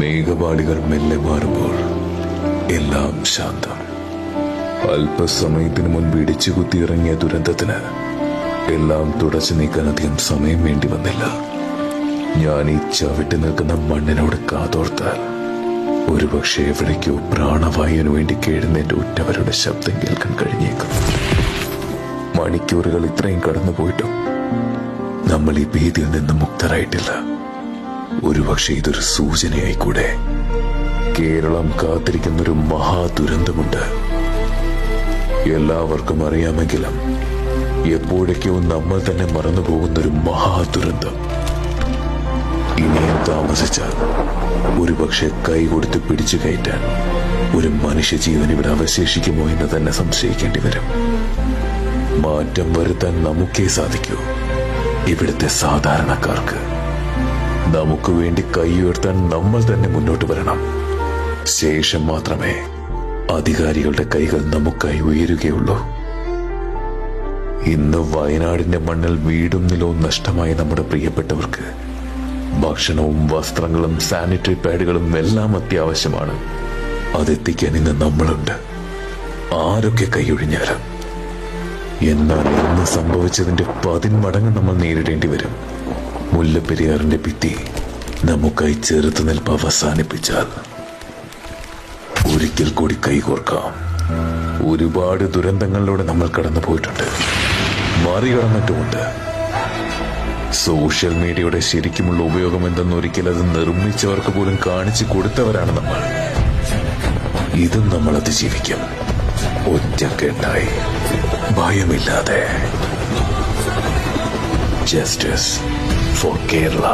മേഘപാളികൾ മെല്ലെ മാറുമ്പോൾ എല്ലാം ശാന്തം. അല്പസമയത്തിന് മുൻപ് ഇടിച്ചുകുത്തിയിറങ്ങിയ ദുരന്തത്തിന് എല്ലാം തുടച്ചു നീക്കാൻ അധികം സമയം വേണ്ടി വന്നില്ല. ഞാൻ ഈ ചവിട്ടി നിൽക്കുന്ന മണ്ണിനോട് കാതോർത്താൽ ഒരുപക്ഷെ എവിടേക്കോ പ്രാണവായുവിനു വേണ്ടി കേഴുന്നതിന്റെ ഉറ്റവരുടെ ശബ്ദം കേൾക്കാൻ കഴിഞ്ഞേക്കും. മണിക്കൂറുകൾ ഇത്രയും കടന്നുപോയിട്ടും നമ്മൾ ഈ ഭീതിയിൽ നിന്ന് മുക്തരായിട്ടില്ല. ഒരുപക്ഷെ ഇതൊരു സൂചനയായിക്കൂടെ. കേരളം കാത്തിരിക്കുന്നൊരു മഹാദുരന്തമുണ്ട്. എല്ലാവർക്കും അറിയാമെങ്കിലും എപ്പോഴേക്കോ നമ്മൾ തന്നെ മറന്നുപോകുന്നൊരു മഹാദുരന്തം. ഇനിയും താമസിച്ചാൽ ഒരുപക്ഷെ കൈ കൊടുത്ത് പിടിച്ചു കയറ്റാൻ ഒരു മനുഷ്യജീവൻ ഇവിടെ അവശേഷിക്കുമോ എന്ന് തന്നെ സംശയിക്കേണ്ടി വരും. മാറ്റം വരുത്താൻ നമുക്കേ സാധിക്കൂ. ഇവിടുത്തെ സാധാരണക്കാർക്ക് നമുക്ക് വേണ്ടി കൈ ഉയർത്താൻ നമ്മൾ തന്നെ മുന്നോട്ട് വരണം. ശേഷം മാത്രമേ അധികാരികളുടെ കൈകൾ നമുക്കായി ഉയരുകയുള്ളൂ. ഇന്ന് വയനാടിന്റെ മണ്ണിൽ വീടും നിലവും നഷ്ടമായ നമ്മുടെ പ്രിയപ്പെട്ടവർക്ക് ഭക്ഷണവും വസ്ത്രങ്ങളും സാനിറ്ററി പാഡുകളും എല്ലാം അത്യാവശ്യമാണ്. അതെത്തിക്കാൻ ഇന്ന് നമ്മളുണ്ട്, ആരൊക്കെ കൈയൊഴിഞ്ഞാലും. എന്നാൽ ഇന്ന് സംഭവിച്ചതിന്റെ 10 മടങ്ങ് നമ്മൾ നേരിടേണ്ടി വരും. മുല്ലപ്പെരിയാറിന്റെ ഭിത്തി നമുക്കായി ചെറുത്തുനിൽപ്പ് അവസാനിപ്പിച്ചാൽ ഒരിക്കൽ കൂടി കൈകോർക്കാം. ഒരുപാട് ദുരന്തങ്ങളിലൂടെ നമ്മൾ കടന്നു പോയിട്ടുണ്ട്, മറികടന്നിട്ടുമുണ്ട്. സോഷ്യൽ മീഡിയയുടെ ശരിക്കുമുള്ള ഉപയോഗം എന്തെന്നൊരിക്കൽ അത് നിർമ്മിച്ചവർക്ക് പോലും കാണിച്ചു കൊടുത്തവരാണ് നമ്മൾ. ഇതും നമ്മൾ അതിജീവിക്കും, ഒറ്റക്കെട്ടായി, ഭയമില്ലാതെ. Justice for Kerala.